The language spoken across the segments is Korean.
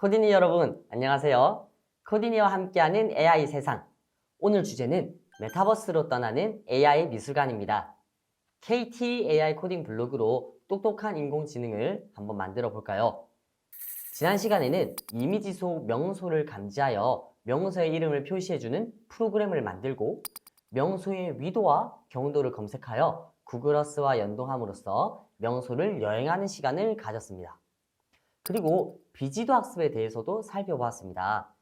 코디니 여러분, 안녕하세요. 코디니와 함께하는 AI 세상. 오늘 주제는 메타버스로 떠나는 AI 미술관입니다. KT AI 코딩 블로그로 똑똑한 인공지능을 한번 만들어 볼까요? 지난 시간에는 이미지 속 명소를 감지하여 명소의 이름을 표시해주는 프로그램을 만들고 명소의 위도와 경도를 검색하여 구글 어스와 연동함으로써 명소를 여행하는 시간을 가졌습니다. 그리고 비지도 학습에 대해서도 살펴보았습니다.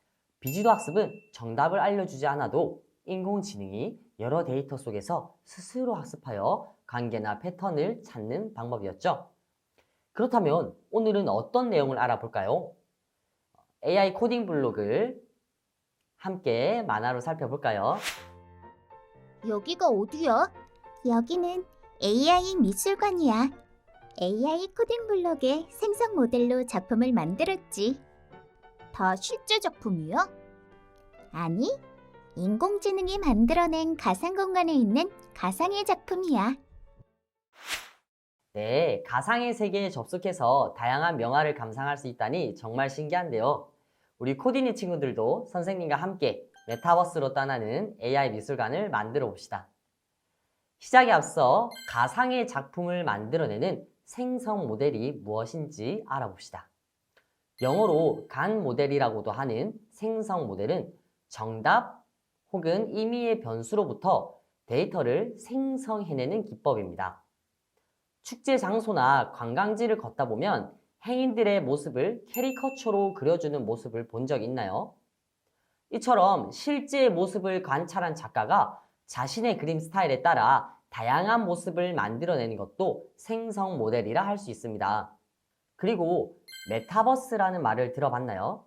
비지도 학습은 정답을 알려주지 않아도 인공지능이 여러 데이터 속에서 스스로 학습하여 관계나 패턴을 찾는 방법이었죠. 그렇다면 오늘은 어떤 내용을 알아볼까요? AI 코딩 블록을 함께 만화로 살펴볼까요? 여기가 어디야? 여기는 AI 미술관이야. AI 코딩 블록의 생성 모델로 작품을 만들었지. 다 실제 작품이야? 아니, 인공지능이 만들어낸 가상 공간에 있는 가상의 작품이야. 네, 가상의 세계에 접속해서 다양한 명화를 감상할 수 있다니 정말 신기한데요. 우리 코디니 친구들도 선생님과 함께 메타버스로 떠나는 AI 미술관을 만들어 봅시다. 시작에 앞서 가상의 작품을 만들어내는 생성 모델이 무엇인지 알아봅시다. 영어로 간 모델이라고도 하는 생성 모델은 정답 혹은 임의의 변수로부터 데이터를 생성해내는 기법입니다. 축제 장소나 관광지를 걷다 보면 행인들의 모습을 캐리커처로 그려주는 모습을 본 적 있나요? 이처럼 실제 모습을 관찰한 작가가 자신의 그림 스타일에 따라 다양한 모습을 만들어내는 것도 생성 모델이라 할 수 있습니다. 그리고 메타버스라는 말을 들어봤나요?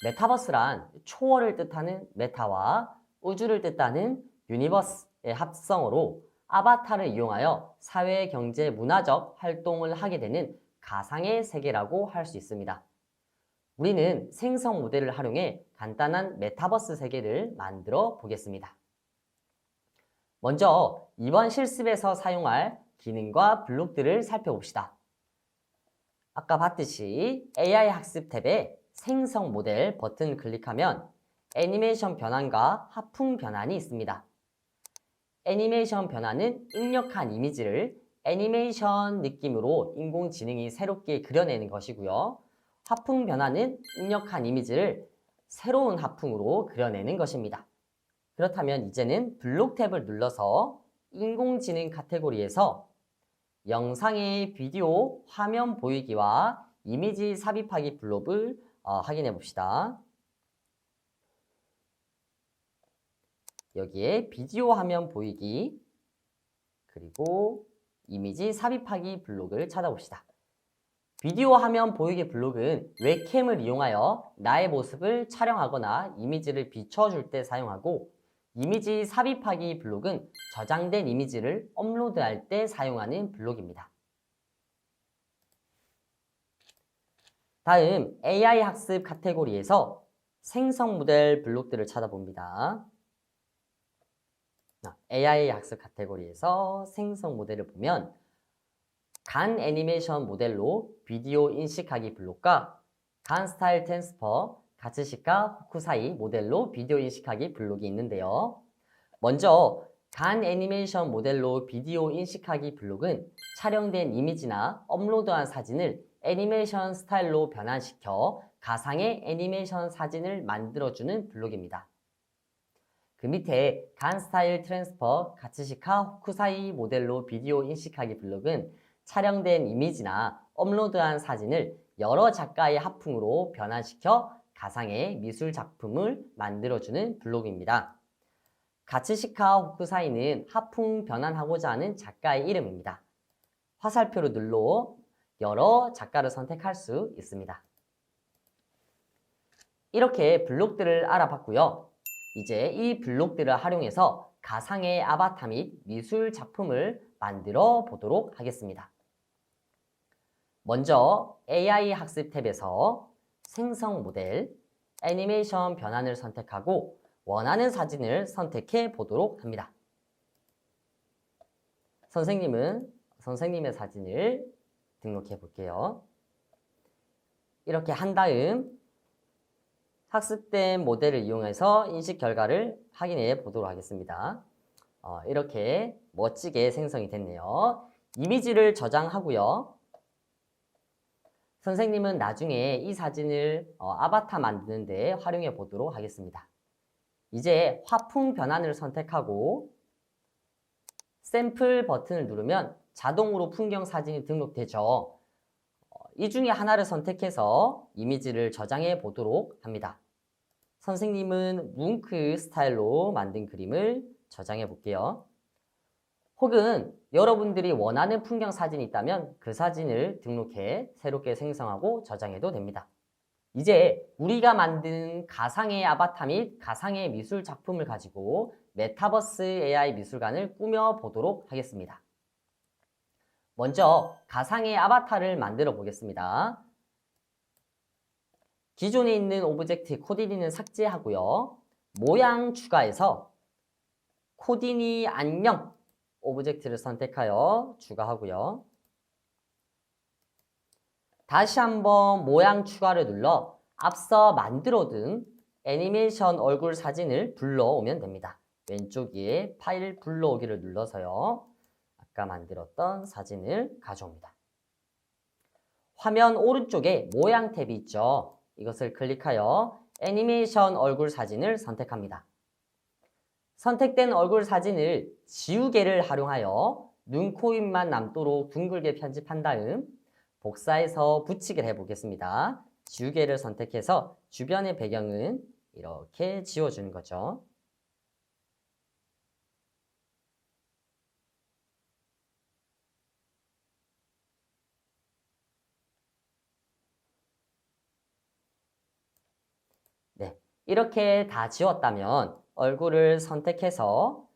메타버스란 초월을 뜻하는 메타와 우주를 뜻하는 유니버스의 합성어로 아바타를 이용하여 사회, 경제, 문화적 활동을 하게 되는 가상의 세계라고 할 수 있습니다. 우리는 생성 모델을 활용해 간단한 메타버스 세계를 만들어 보겠습니다. 먼저 이번 실습에서 사용할 기능과 블록들을 살펴봅시다. 아까 봤듯이 AI 학습 탭에 생성 모델 버튼 클릭하면 애니메이션 변환과 하풍 변환이 있습니다. 애니메이션 변환은 입력한 이미지를 애니메이션 느낌으로 인공지능이 새롭게 그려내는 것이고요. 하풍 변환은 입력한 이미지를 새로운 하풍으로 그려내는 것입니다. 그렇다면 이제는 블록 탭을 눌러서 인공지능 카테고리에서 영상의 비디오 화면 보이기와 이미지 삽입하기 블록을 확인해 봅시다. 여기에 비디오 화면 보이기 그리고 이미지 삽입하기 블록을 찾아봅시다. 비디오 화면 보이기 블록은 웹캠을 이용하여 나의 모습을 촬영하거나 이미지를 비춰줄 때 사용하고 이미지 삽입하기 블록은 저장된 이미지를 업로드할 때 사용하는 블록입니다. 다음 AI 학습 카테고리에서 생성 모델 블록들을 찾아봅니다. AI 학습 카테고리에서 생성 모델을 보면 간 애니메이션 모델로 비디오 인식하기 블록과 간 스타일 트랜스퍼, 가츠시카 호쿠사이 모델로 비디오 인식하기 블록이 있는데요. 먼저 간 애니메이션 모델로 비디오 인식하기 블록은 촬영된 이미지나 업로드한 사진을 애니메이션 스타일로 변환시켜 가상의 애니메이션 사진을 만들어주는 블록입니다. 그 밑에 간 스타일 트랜스퍼, 가츠시카 호쿠사이 모델로 비디오 인식하기 블록은 촬영된 이미지나 업로드한 사진을 여러 작가의 하풍으로 변환시켜 가상의 미술 작품을 만들어주는 블록입니다. 가츠시카 호쿠사이는 하풍 변환하고자 하는 작가의 이름입니다. 화살표를 눌러 여러 작가를 선택할 수 있습니다. 이렇게 블록들을 알아봤고요. 이제 이 블록들을 활용해서 가상의 아바타 및 미술 작품을 만들어 보도록 하겠습니다. 먼저 AI 학습 탭에서 생성 모델, 애니메이션 변환을 선택하고 원하는 사진을 선택해 보도록 합니다. 선생님은 선생님의 사진을 등록해 볼게요. 이렇게 한 다음 학습된 모델을 이용해서 인식 결과를 확인해 보도록 하겠습니다. 이렇게 멋지게 생성이 됐네요. 이미지를 저장하고요. 선생님은 나중에 이 사진을 아바타 만드는 데 활용해 보도록 하겠습니다. 이제 화풍 변환을 선택하고 샘플 버튼을 누르면 자동으로 풍경 사진이 등록되죠. 이 중에 하나를 선택해서 이미지를 저장해 보도록 합니다. 선생님은 뭉크 스타일로 만든 그림을 저장해 볼게요. 혹은 여러분들이 원하는 풍경 사진이 있다면 그 사진을 등록해 새롭게 생성하고 저장해도 됩니다. 이제 우리가 만든 가상의 아바타 및 가상의 미술 작품을 가지고 메타버스 AI 미술관을 꾸며 보도록 하겠습니다. 먼저 가상의 아바타를 만들어 보겠습니다. 기존에 있는 오브젝트 코디니는 삭제하고요. 모양 추가해서 코디니 안녕 오브젝트를 선택하여 추가하고요. 다시 한번 모양 추가를 눌러 앞서 만들어둔 애니메이션 얼굴 사진을 불러오면 됩니다. 왼쪽 위에 파일 불러오기를 눌러서요. 아까 만들었던 사진을 가져옵니다. 화면 오른쪽에 모양 탭이 있죠. 이것을 클릭하여 애니메이션 얼굴 사진을 선택합니다. 선택된 얼굴 사진을 지우개를 활용하여 눈, 코, 입만 남도록 둥글게 편집한 다음 복사해서 붙이기를 해보겠습니다. 지우개를 선택해서 주변의 배경은 이렇게 지워주는 거죠. 네, 이렇게 다 지웠다면 얼굴을 선택해서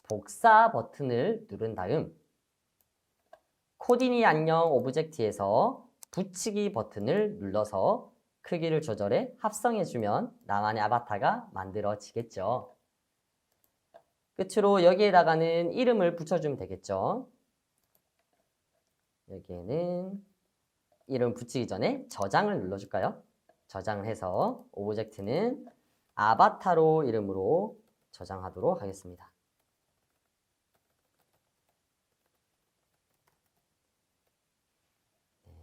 복사 버튼을 누른 다음 코디니 안녕 오브젝트에서 붙이기 버튼을 눌러서 크기를 조절해 합성해주면 나만의 아바타가 만들어지겠죠. 끝으로 여기에다가는 이름을 붙여주면 되겠죠. 여기에는 이름 붙이기 전에 저장을 눌러줄까요? 저장을 해서 오브젝트는 아바타로 이름으로 저장하도록 하겠습니다.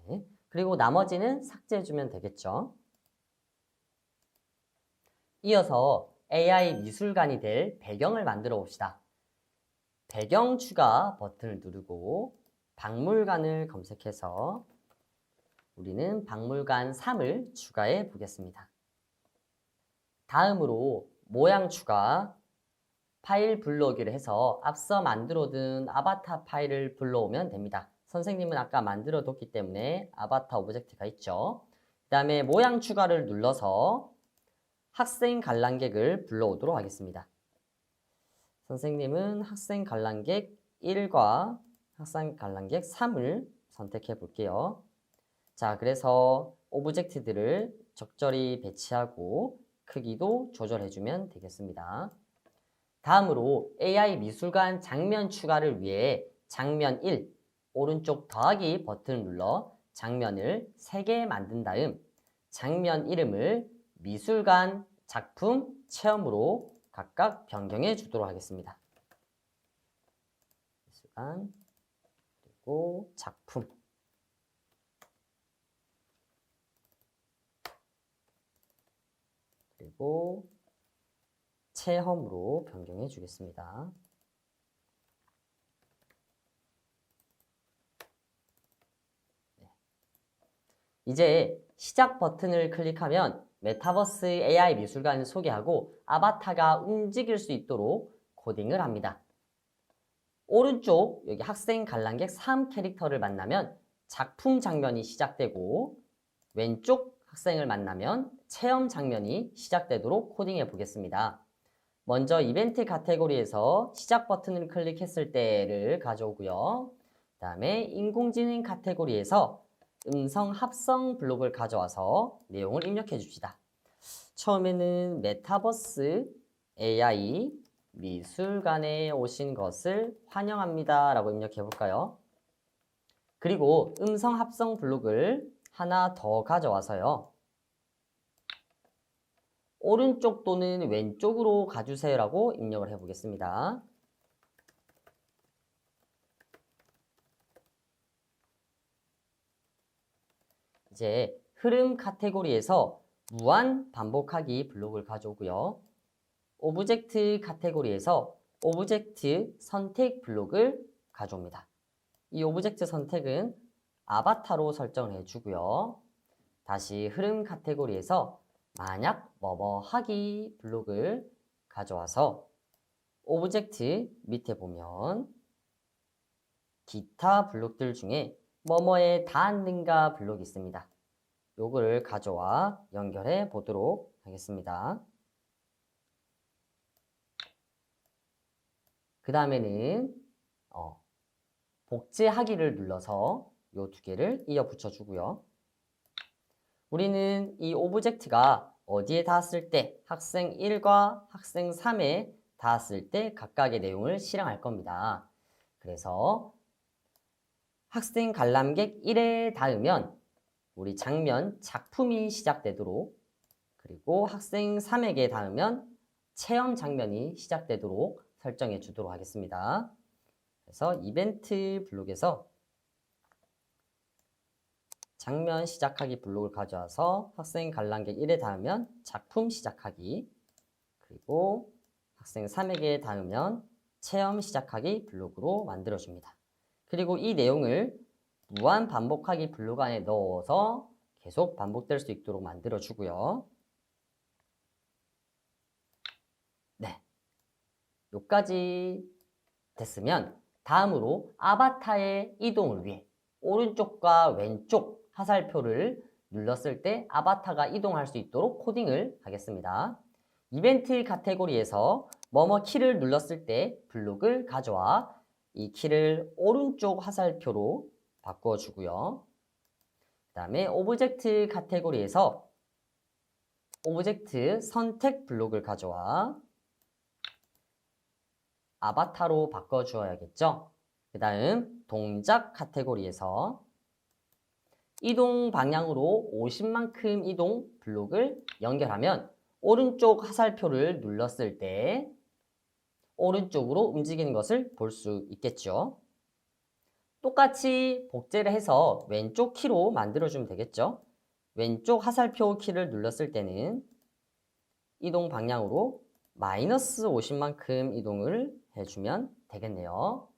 네. 그리고 나머지는 삭제해주면 되겠죠. 이어서 AI 미술관이 될 배경을 만들어 봅시다. 배경 추가 버튼을 누르고 박물관을 검색해서 우리는 박물관 3을 추가해 보겠습니다. 다음으로 모양 추가, 파일 불러오기를 해서 앞서 만들어둔 아바타 파일을 불러오면 됩니다. 선생님은 아까 만들어뒀기 때문에 아바타 오브젝트가 있죠. 그 다음에 모양 추가를 눌러서 학생 관람객을 불러오도록 하겠습니다. 선생님은 학생 관람객 1과 학생 관람객 3을 선택해 볼게요. 자, 그래서 오브젝트들을 적절히 배치하고 크기도 조절해주면 되겠습니다. 다음으로 AI 미술관 장면 추가를 위해 장면 1, 오른쪽 더하기 버튼을 눌러 장면을 3개 만든 다음 장면 이름을 미술관, 작품, 체험으로 각각 변경해 주도록 하겠습니다. 미술관, 그리고 작품. 그리고 체험으로 변경해 주겠습니다. 네. 이제 시작 버튼을 클릭하면 메타버스 AI 미술관을 소개하고 아바타가 움직일 수 있도록 코딩을 합니다. 오른쪽 여기 학생 관람객 3 캐릭터를 만나면 작품 장면이 시작되고 왼쪽 학생을 만나면 체험 장면이 시작되도록 코딩해 보겠습니다. 먼저 이벤트 카테고리에서 시작 버튼을 클릭했을 때를 가져오고요. 그 다음에 인공지능 카테고리에서 음성 합성 블록을 가져와서 내용을 입력해 줍시다. 처음에는 메타버스 AI 미술관에 오신 것을 환영합니다 라고 입력해 볼까요? 그리고 음성 합성 블록을 하나 더 가져와서요. 오른쪽 또는 왼쪽으로 가주세요라고 입력을 해보겠습니다. 이제 흐름 카테고리에서 무한 반복하기 블록을 가져오고요. 오브젝트 카테고리에서 오브젝트 선택 블록을 가져옵니다. 이 오브젝트 선택은 아바타로 설정을 해주고요. 다시 흐름 카테고리에서 만약 뭐뭐 하기 블록을 가져와서 오브젝트 밑에 보면 기타 블록들 중에 뭐뭐에 닿았는가 블록이 있습니다. 요거를 가져와 연결해 보도록 하겠습니다. 그 다음에는 복제하기를 눌러서 요 두 개를 이어 붙여주고요. 우리는 이 오브젝트가 어디에 닿았을 때 학생 1과 학생 3에 닿았을 때 각각의 내용을 실행할 겁니다. 그래서 학생 관람객 1에 닿으면 우리 장면 작품이 시작되도록, 그리고 학생 3에게 닿으면 체험 장면이 시작되도록 설정해 주도록 하겠습니다. 그래서 이벤트 블록에서 장면 시작하기 블록을 가져와서 학생 관람객 1에 닿으면 작품 시작하기, 그리고 학생 3에게 닿으면 체험 시작하기 블록으로 만들어줍니다. 그리고 이 내용을 무한 반복하기 블록 안에 넣어서 계속 반복될 수 있도록 만들어주고요. 네, 여기까지 됐으면 다음으로 아바타의 이동을 위해 오른쪽과 왼쪽 화살표를 눌렀을 때 아바타가 이동할 수 있도록 코딩을 하겠습니다. 이벤트 카테고리에서 뭐뭐 키를 눌렀을 때 블록을 가져와 이 키를 오른쪽 화살표로 바꿔주고요. 그 다음에 오브젝트 카테고리에서 오브젝트 선택 블록을 가져와 아바타로 바꿔주어야겠죠. 그 다음 동작 카테고리에서 이동 방향으로 50만큼 이동 블록을 연결하면 오른쪽 화살표를 눌렀을 때 오른쪽으로 움직이는 것을 볼 수 있겠죠. 똑같이 복제를 해서 왼쪽 키로 만들어주면 되겠죠. 왼쪽 화살표 키를 눌렀을 때는 이동 방향으로 마이너스 50만큼 이동을 해주면 되겠네요.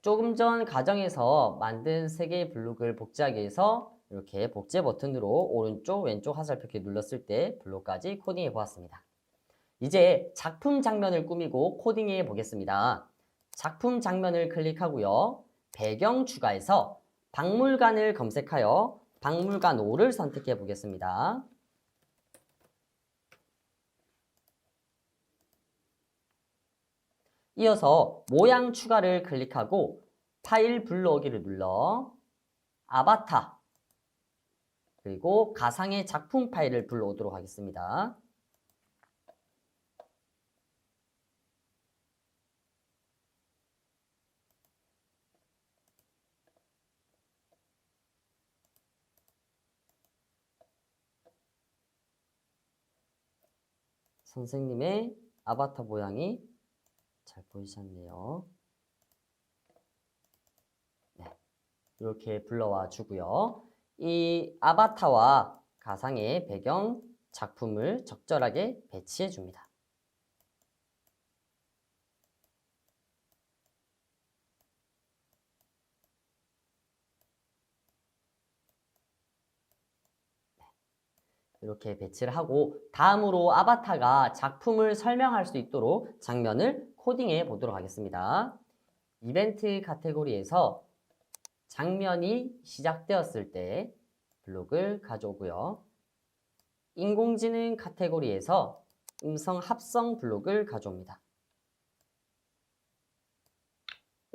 조금 전 과정에서 만든 3개의 블록을 복제하기 위해서 이렇게 복제 버튼으로 오른쪽, 왼쪽 화살표 키 눌렀을 때 블록까지 코딩해 보았습니다. 이제 작품 장면을 꾸미고 코딩해 보겠습니다. 작품 장면을 클릭하고요. 배경 추가해서 박물관을 검색하여 박물관 5를 선택해 보겠습니다. 이어서 모양 추가를 클릭하고 파일 불러오기를 눌러 아바타 그리고 가상의 작품 파일을 불러오도록 하겠습니다. 선생님의 아바타 모양이 잘 보이지 않네요. 네, 이렇게 불러와 주고요. 이 아바타와 가상의 배경 작품을 적절하게 배치해 줍니다. 이렇게 배치를 하고 다음으로 아바타가 작품을 설명할 수 있도록 장면을 코딩해 보도록 하겠습니다. 이벤트 카테고리에서 장면이 시작되었을 때 블록을 가져오고요. 인공지능 카테고리에서 음성 합성 블록을 가져옵니다.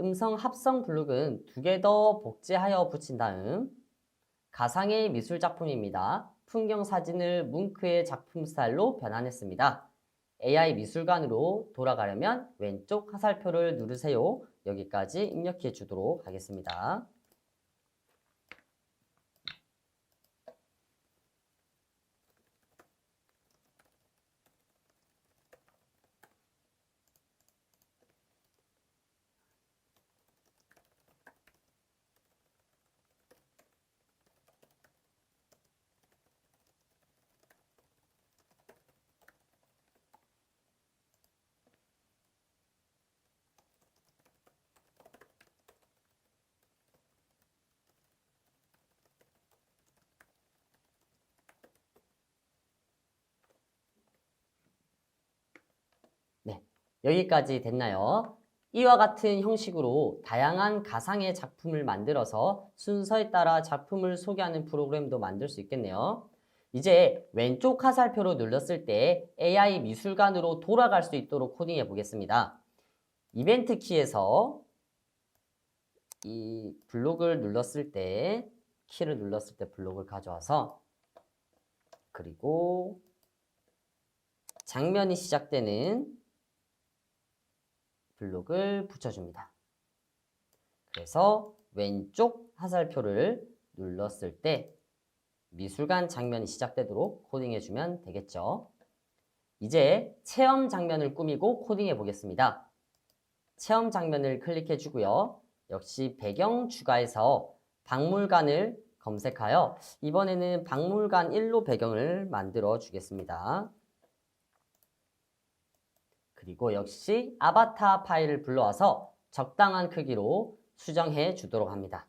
음성 합성 블록은 2개 더 복제하여 붙인 다음 가상의 미술 작품입니다. 풍경 사진을 뭉크의 작품 스타일로 변환했습니다. AI 미술관으로 돌아가려면 왼쪽 화살표를 누르세요. 여기까지 입력해 주도록 하겠습니다. 여기까지 됐나요? 이와 같은 형식으로 다양한 가상의 작품을 만들어서 순서에 따라 작품을 소개하는 프로그램도 만들 수 있겠네요. 이제 왼쪽 화살표로 눌렀을 때 AI 미술관으로 돌아갈 수 있도록 코딩해 보겠습니다. 이벤트 키에서 이 블록을 눌렀을 때, 키를 눌렀을 때 블록을 가져와서 그리고 장면이 시작되는 블록을 붙여줍니다. 그래서 왼쪽 화살표를 눌렀을 때 미술관 장면이 시작되도록 코딩해주면 되겠죠. 이제 체험 장면을 꾸미고 코딩해 보겠습니다. 체험 장면을 클릭해 주고요. 역시 배경 추가해서 박물관을 검색하여 이번에는 박물관 1로 배경을 만들어 주겠습니다. 그리고 역시 아바타 파일을 불러와서 적당한 크기로 수정해 주도록 합니다.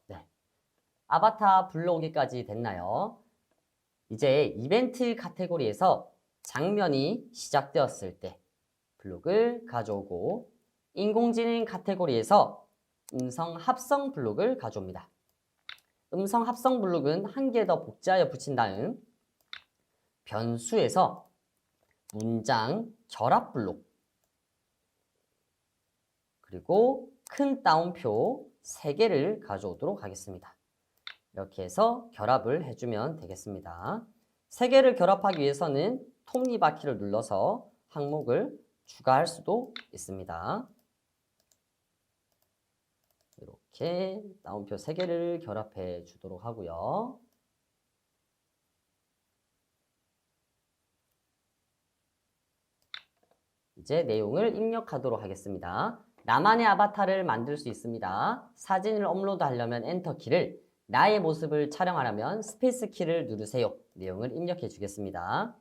네. 아바타 불러오기까지 됐나요? 이제 이벤트 카테고리에서 장면이 시작되었을 때 블록을 가져오고 인공지능 카테고리에서 음성 합성 블록을 가져옵니다. 음성 합성 블록은 한 개 더 복제하여 붙인 다음 변수에서 문장 결합 블록 그리고 큰 따옴표 3개를 가져오도록 하겠습니다. 이렇게 해서 결합을 해주면 되겠습니다. 3개를 결합하기 위해서는 톱니바퀴를 눌러서 항목을 추가할 수도 있습니다. 이렇게 따옴표 3개를 결합해 주도록 하고요. 이제 내용을 입력하도록 하겠습니다. 나만의 아바타를 만들 수 있습니다. 사진을 업로드하려면 엔터 키를, 나의 모습을 촬영하려면 스페이스 키를 누르세요. 내용을 입력해 주겠습니다.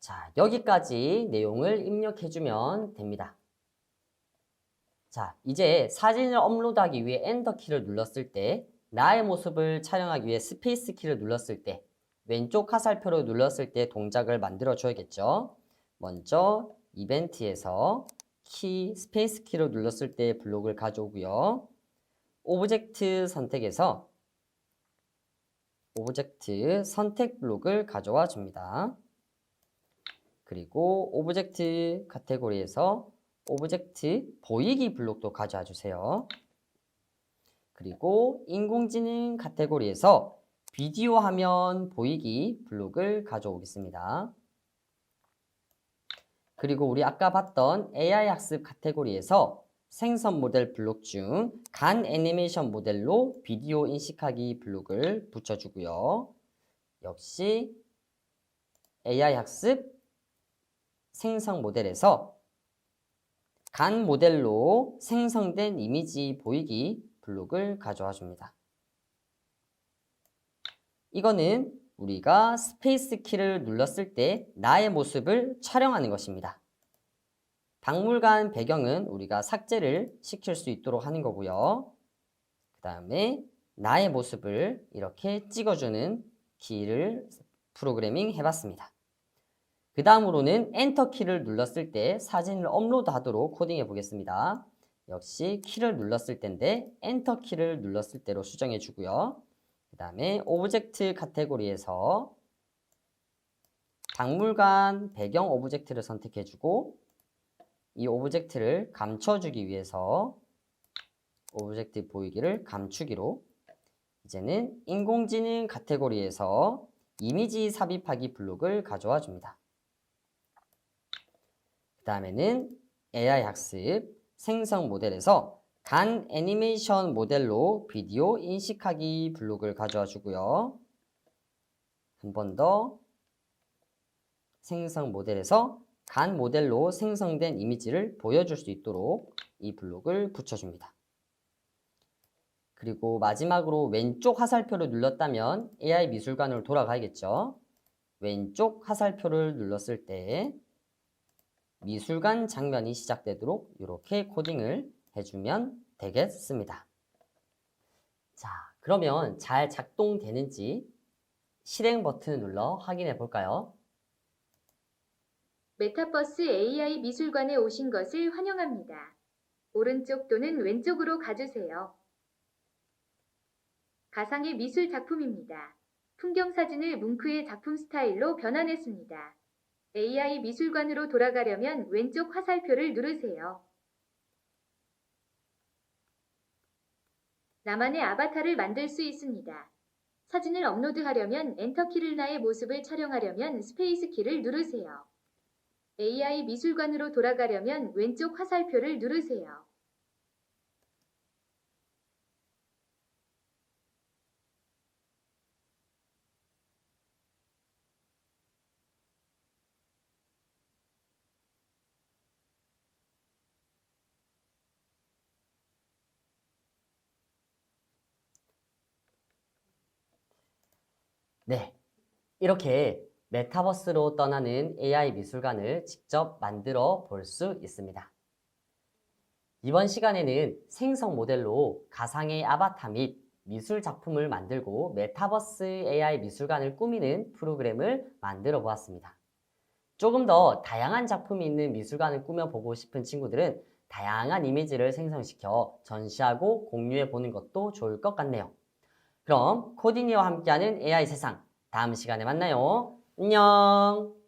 자, 여기까지 내용을 입력해주면 됩니다. 자, 이제 사진을 업로드하기 위해 엔터 키를 눌렀을 때, 나의 모습을 촬영하기 위해 스페이스 키를 눌렀을 때, 왼쪽 화살표로 눌렀을 때 동작을 만들어 줘야겠죠. 먼저 이벤트에서 키, 스페이스 키를 눌렀을 때 블록을 가져오고요. 오브젝트 선택에서 오브젝트 선택 블록을 가져와 줍니다. 그리고 오브젝트 카테고리에서 오브젝트 보이기 블록도 가져와 주세요. 그리고 인공지능 카테고리에서 비디오 화면 보이기 블록을 가져오겠습니다. 그리고 우리 아까 봤던 AI 학습 카테고리에서 생성 모델 블록 중 간 애니메이션 모델로 비디오 인식하기 블록을 붙여주고요. 역시 AI 학습 생성 모델에서 간 모델로 생성된 이미지 보이기 블록을 가져와 줍니다. 이거는 우리가 스페이스 키를 눌렀을 때 나의 모습을 촬영하는 것입니다. 박물관 배경은 우리가 삭제를 시킬 수 있도록 하는 거고요. 그 다음에 나의 모습을 이렇게 찍어주는 키를 프로그래밍 해봤습니다. 그 다음으로는 엔터 키를 눌렀을 때 사진을 업로드 하도록 코딩해 보겠습니다. 역시 키를 눌렀을 때인데 엔터 키를 눌렀을 때로 수정해 주고요. 그 다음에 오브젝트 카테고리에서 박물관 배경 오브젝트를 선택해 주고 이 오브젝트를 감춰주기 위해서 오브젝트 보이기를 감추기로 이제는 인공지능 카테고리에서 이미지 삽입하기 블록을 가져와 줍니다. 그 다음에는 AI 학습 생성 모델에서 간 애니메이션 모델로 비디오 인식하기 블록을 가져와 주고요. 한 번 더 생성 모델에서 간 모델로 생성된 이미지를 보여줄 수 있도록 이 블록을 붙여줍니다. 그리고 마지막으로 왼쪽 화살표를 눌렀다면 AI 미술관으로 돌아가야겠죠. 왼쪽 화살표를 눌렀을 때 미술관 장면이 시작되도록 이렇게 코딩을 해주면 되겠습니다. 자, 그러면 잘 작동되는지 실행 버튼을 눌러 확인해 볼까요? 메타버스 AI 미술관에 오신 것을 환영합니다. 오른쪽 또는 왼쪽으로 가주세요. 가상의 미술 작품입니다. 풍경 사진을 뭉크의 작품 스타일로 변환했습니다. AI 미술관으로 돌아가려면 왼쪽 화살표를 누르세요. 나만의 아바타를 만들 수 있습니다. 사진을 업로드하려면 엔터키를 나의 모습을 촬영하려면 스페이스 키를 누르세요. AI 미술관으로 돌아가려면 왼쪽 화살표를 누르세요. 네, 이렇게 메타버스로 떠나는 AI 미술관을 직접 만들어 볼 수 있습니다. 이번 시간에는 생성 모델로 가상의 아바타 및 미술 작품을 만들고 메타버스 AI 미술관을 꾸미는 프로그램을 만들어 보았습니다. 조금 더 다양한 작품이 있는 미술관을 꾸며보고 싶은 친구들은 다양한 이미지를 생성시켜 전시하고 공유해 보는 것도 좋을 것 같네요. 그럼 코디니와 함께하는 AI 세상 다음 시간에 만나요. 안녕!